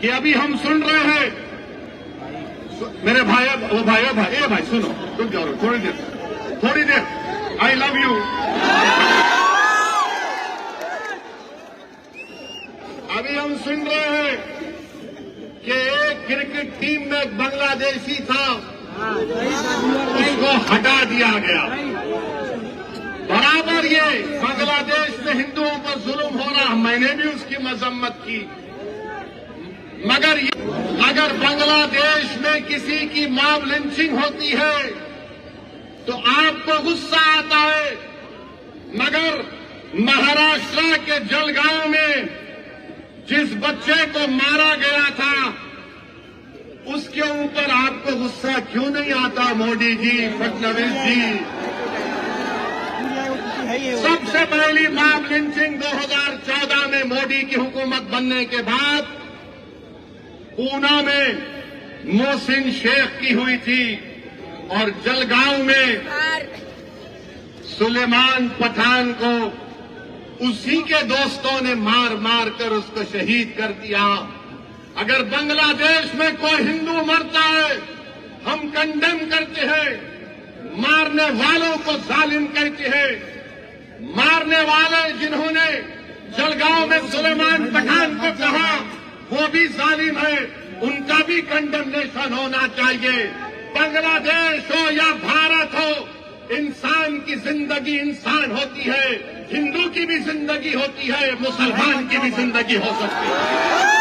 कि अभी हम सुन रहे हैं मेरे भाई, वो भाई सुनो, रुक जाओ थोड़ी देर, आई लव यू। अभी हम सुन रहे हैं कि एक क्रिकेट टीम में एक बांग्लादेशी था, उसको हटा दिया गया। बराबर ये बांग्लादेश में हिंदुओं पर जुल्म हो रहा, मैंने भी उसकी मजम्मत की, मगर अगर बांग्लादेश में किसी की मॉब लिंचिंग होती है तो आपको गुस्सा आता है, मगर महाराष्ट्र के जलगांव में जिस बच्चे को मारा गया था उसके ऊपर आपको गुस्सा क्यों नहीं आता मोदी जी, फडणवीस जी? सबसे पहली मॉब लिंचिंग 2014 में मोदी की हुकूमत बनने के बाद ऊना में मोहसिन शेख की हुई थी और जलगांव में सुलेमान पठान को उसी के दोस्तों ने मार मार कर उसको शहीद कर दिया। अगर बांग्लादेश में कोई हिंदू मरता है हम कंडेम करते हैं, मारने वालों को जालिम कहते हैं। मारने वाले जिन्होंने जलगांव में सुलेमान पठान को कहा वो भी जालिम है, उनका भी कंडेमनेशन होना चाहिए। बांग्लादेश हो या भारत हो, इंसान की जिंदगी इंसान होती है, हिंदू की भी जिंदगी होती है, मुसलमान की भी जिंदगी हो सकती है।